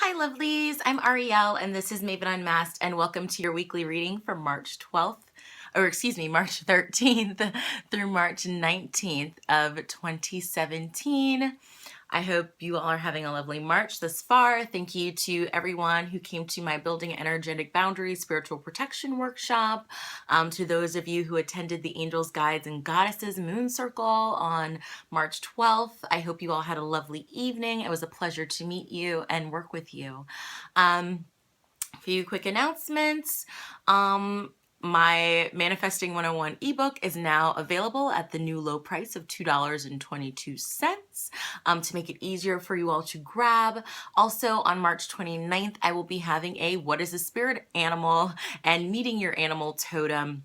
Hi lovelies, I'm Ariel and this is Maven Unmasked and welcome to your weekly reading for March 12th, March 13th through March 19th of 2017. I hope you all are having a lovely March thus far. Thank you to everyone who came to my Building Energetic Boundaries Spiritual Protection Workshop. To those of you who attended the Angels, Guides, and Goddesses Moon Circle on March 12th. I hope you all had a lovely evening. It was a pleasure to meet you and work with you. A few quick announcements. My Manifesting 101 ebook is now available at the new low price of $2.22 to make it easier for you all to grab. Also on March 29th, I will be having a What is a Spirit Animal and Meeting Your Animal Totem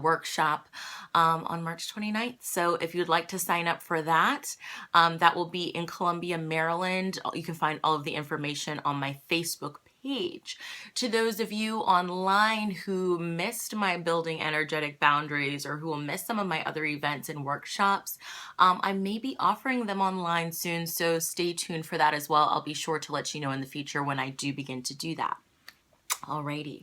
workshop on March 29th. So if you'd like to sign up for that, that will be in Columbia, Maryland. You can find all of the information on my Facebook page. To those of you online who missed my Building Energetic Boundaries or who will miss some of my other events and workshops, I may be offering them online soon, so stay tuned for that as well. I'll be sure to let you know in the future when I do begin to do that. Alrighty.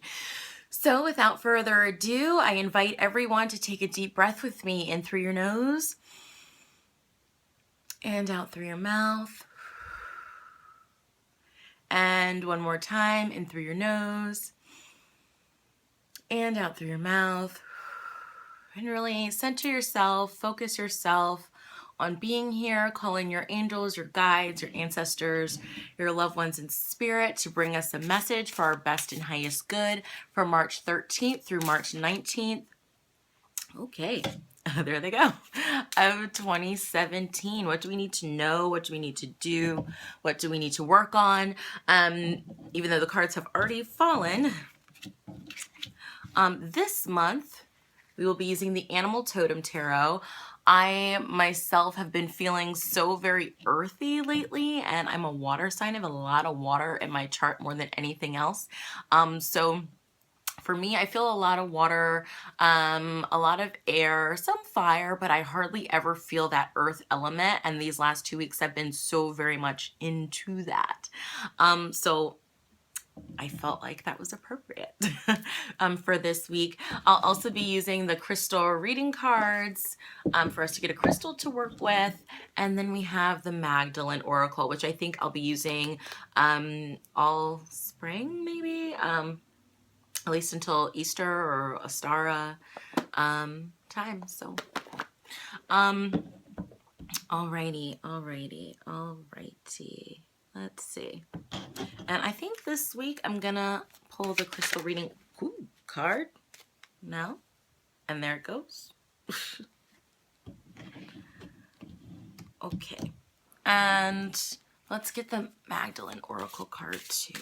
So without further ado, I invite everyone to take a deep breath with me in through your nose and out through your mouth. And one more time, in through your nose and out through your mouth. And really center yourself, focus yourself on being here, calling your angels, your guides, your ancestors, your loved ones in spirit to bring us a message for our best and highest good for March 13th through March 19th. Okay, there they go, of 2017. What do we need to know? What do we need to do? What do we need to work on? Even though the cards have already fallen, this month we will be using the Animal Totem Tarot. I myself have been feeling so very earthy lately, and I'm a water sign. I have a lot of water in my chart more than anything else. So for me, I feel a lot of water, a lot of air, some fire, but I hardly ever feel that earth element. And these last 2 weeks I've been so very much into that. So I felt like that was appropriate for this week. I'll also be using the crystal reading cards for us to get a crystal to work with. And then we have the Magdalene Oracle, which I think I'll be using all spring, maybe, at least until Easter or Ostara time. So, alrighty. Let's see. And I think this week I'm gonna pull the crystal reading card now. And there it goes. Okay. And let's get the Magdalene Oracle card too.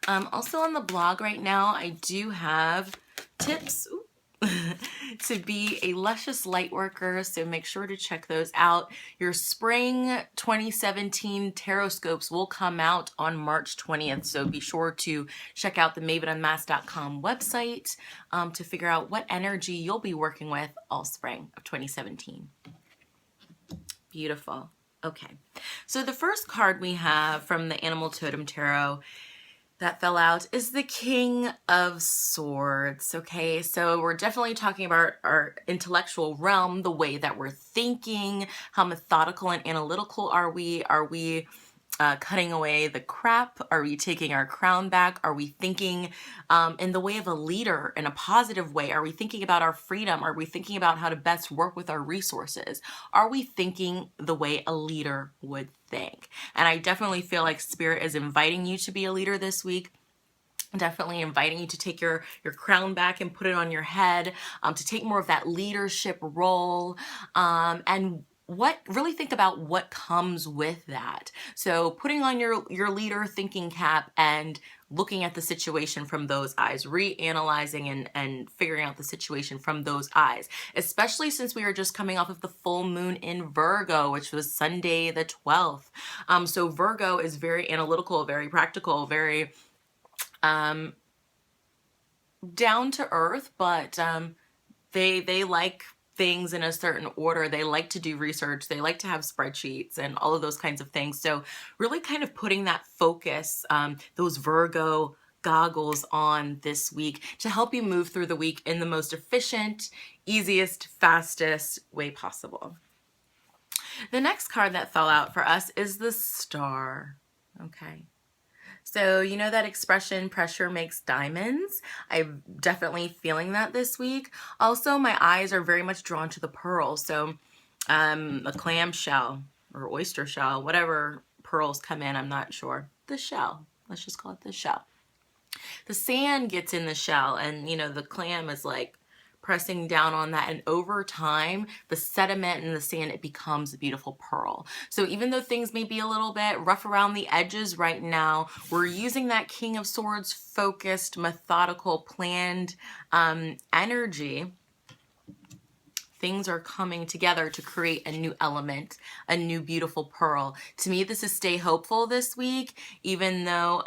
Also on the blog right now, I do have tips to be a luscious light worker, so make sure to check those out. Your spring 2017 tarot scopes will come out on March 20th, so be sure to check out the mavenunmasked.com website to figure out what energy you'll be working with all spring of 2017. Beautiful. Okay, so the first card we have from the Animal Totem Tarot that fell out is the King of Swords. Okay, so we're definitely talking about our intellectual realm, the way that we're thinking, how methodical and analytical are we? Are we cutting away the crap? Are we taking our crown back? Are we thinking in the way of a leader in a positive way? Are we thinking about our freedom? Are we thinking about how to best work with our resources? Are we thinking the way a leader would think? And I definitely feel like Spirit is inviting you to be a leader this week. Definitely inviting you to take your crown back and put it on your head, to take more of that leadership role, and really think about what comes with that. So putting on your leader thinking cap and looking at the situation from those eyes, reanalyzing and figuring out the situation from those eyes, especially since we are just coming off of the full moon in Virgo, which was Sunday the 12th. So Virgo is very analytical, very practical, very down to earth, but they like things in a certain order. They like to do research. They like to have spreadsheets and all of those kinds of things. So really kind of putting that focus, those Virgo goggles on this week to help you move through the week in the most efficient, easiest, fastest way possible. The next card that fell out for us is the Star. Okay. So you know that expression, pressure makes diamonds? I'm definitely feeling that this week. Also, my eyes are very much drawn to the pearl. So a clam shell or oyster shell, whatever pearls come in, I'm not sure. The shell. Let's just call it the shell. The sand gets in the shell, and you know the clam is like pressing down on that, and over time the sediment and the sand, it becomes a beautiful pearl. So even though things may be a little bit rough around the edges right now, we're using that King of Swords focused, methodical, planned energy. Things are coming together to create a new element, a new beautiful pearl. To me, this is stay hopeful this week, even though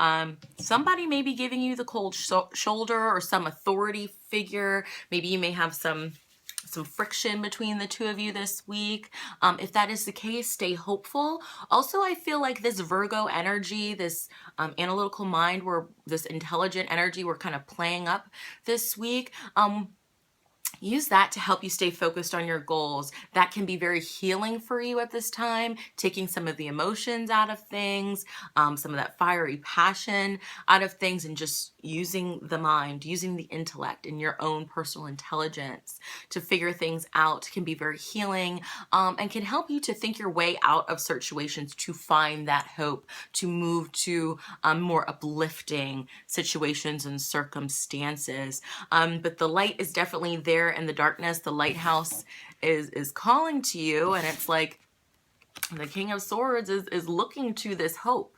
somebody may be giving you the cold shoulder, or some authority figure. Maybe you may have some friction between the two of you this week. If that is the case, stay hopeful. Also, I feel like this Virgo energy, this analytical mind, where this intelligent energy we're kind of playing up this week, use that to help you stay focused on your goals. That can be very healing for you at this time, taking some of the emotions out of things, some of that fiery passion out of things, and just using the mind, using the intellect and your own personal intelligence to figure things out can be very healing, and can help you to think your way out of situations, to find that hope, to move to more uplifting situations and circumstances. But the light is definitely there in the darkness. The lighthouse is calling to you, and it's like the King of Swords is looking to this hope.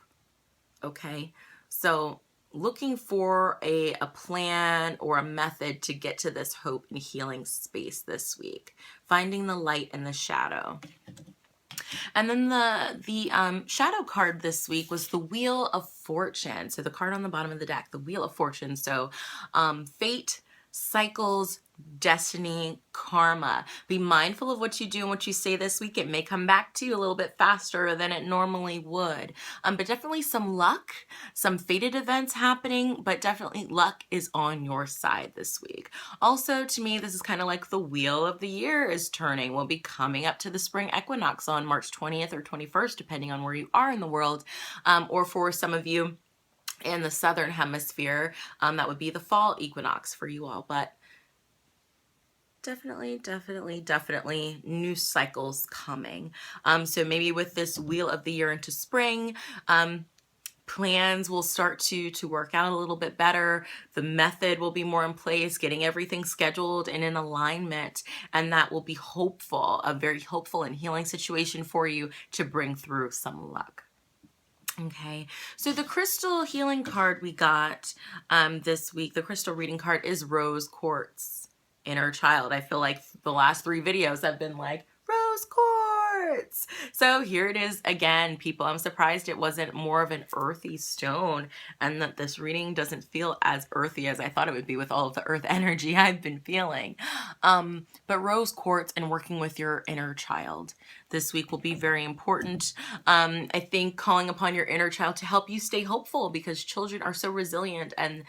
Okay, so looking for a plan or a method to get to this hope and healing space this week, finding the light in the shadow. And then the shadow card this week was the Wheel of Fortune. So the card on the bottom of the deck, the Wheel of Fortune. So fate, cycles, destiny, karma. Be mindful of what you do and what you say this week. It may come back to you a little bit faster than it normally would. But definitely some luck, some fated events happening, but definitely luck is on your side this week. Also, to me, this is kind of like the wheel of the year is turning. We'll be coming up to the spring equinox on March 20th or 21st, depending on where you are in the world, or for some of you in the southern hemisphere, that would be the fall equinox for you all. But definitely new cycles coming. So maybe with this wheel of the year into spring, plans will start to work out a little bit better. The method will be more in place, getting everything scheduled and in alignment, and that will be hopeful, a very hopeful and healing situation for you to bring through some luck. Okay, so the crystal healing card we got this week, the crystal reading card, is Rose Quartz, Inner Child. I feel like the last 3 videos have been like, Rose Quartz. So here it is again, people. I'm surprised it wasn't more of an earthy stone, and that this reading doesn't feel as earthy as I thought it would be with all of the earth energy I've been feeling. But Rose Quartz and working with your inner child this week will be very important. I think calling upon your inner child to help you stay hopeful, because children are so resilient and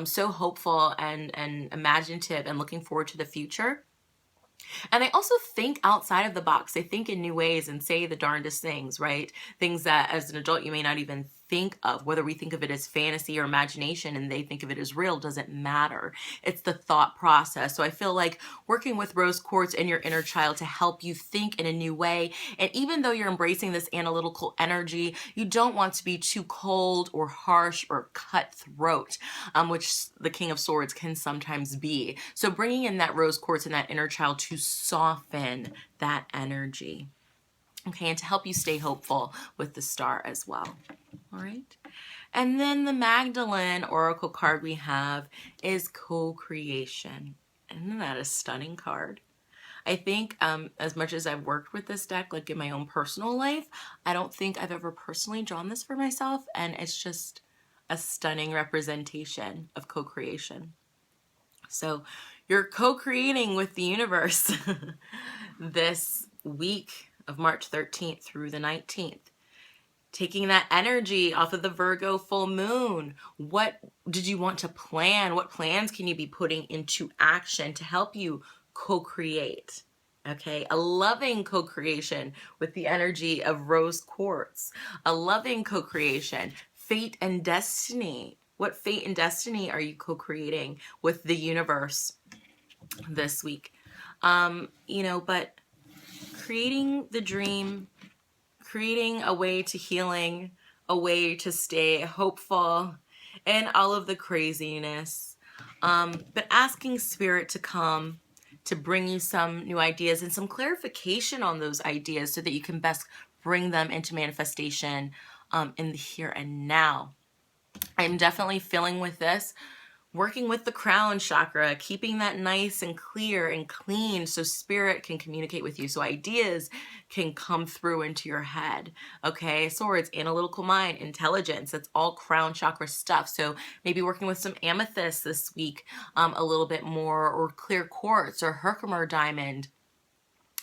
so hopeful and imaginative and looking forward to the future. And they also think outside of the box. They think in new ways and say the darndest things, right? Things that as an adult you may not even think of. Whether we think of it as fantasy or imagination and they think of it as real doesn't matter. It's the thought process. So I feel like working with Rose Quartz and your inner child to help you think in a new way. And even though you're embracing this analytical energy, you don't want to be too cold or harsh or cutthroat, which the King of Swords can sometimes be. So bringing in that Rose Quartz and that inner child to soften that energy. Okay, and to help you stay hopeful with the Star as well. All right. And then the Magdalene Oracle card we have is Co-Creation. Isn't that a stunning card? I think as much as I've worked with this deck, like in my own personal life, I don't think I've ever personally drawn this for myself, and it's just a stunning representation of co-creation. So You're co-creating with the universe this week of March 13th through the 19th. Taking that energy off of the Virgo full moon. What did you want to plan? What plans can you be putting into action to help you co-create? Okay, a loving co-creation with the energy of rose quartz, a loving co-creation, fate and destiny. What fate and destiny are you co-creating with the universe this week? But creating the dream, creating a way to healing, a way to stay hopeful and all of the craziness. But asking spirit to come to bring you some new ideas and some clarification on those ideas so that you can best bring them into manifestation in the here and now. I'm definitely feeling with this, working with the crown chakra, keeping that nice and clear and clean so spirit can communicate with you, so ideas can come through into your head. Okay, swords, analytical mind, intelligence, that's all crown chakra stuff. So maybe working with some amethyst this week a little bit more, or clear quartz or Herkimer diamond,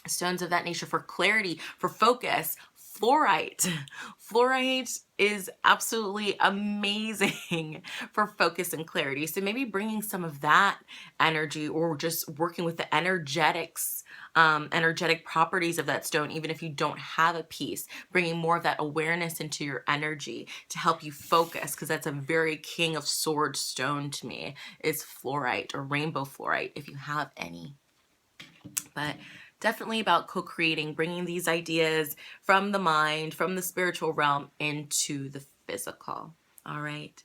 stones of that nature for clarity, for focus. Fluorite. Fluorite is absolutely amazing for focus and clarity. So maybe bringing some of that energy, or just working with the energetics, energetic properties of that stone, even if you don't have a piece, bringing more of that awareness into your energy to help you focus, because that's a very king of swords stone to me, is fluorite or rainbow fluorite, if you have any. But definitely about co-creating, bringing these ideas from the mind, from the spiritual realm into the physical. All right.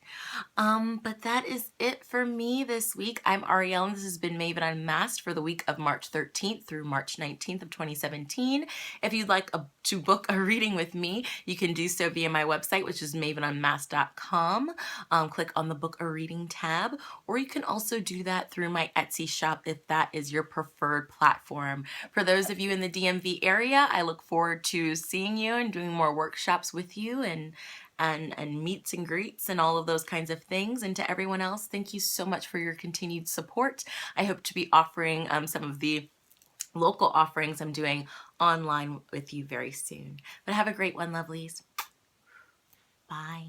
But that is it for me this week. I'm Ariel, and this has been Maven Unmasked for the week of March 13th through March 19th of 2017. If you'd like to book a reading with me, you can do so via my website, which is mavenunmasked.com. Click on the Book a Reading tab, or you can also do that through my Etsy shop if that is your preferred platform. For those of you in the DMV area, I look forward to seeing you and doing more workshops with you and meets and greets and all of those kinds of things. And to everyone else, thank you so much for your continued support. I hope to be offering some of the local offerings I'm doing online with you very soon. But have a great one, lovelies. Bye.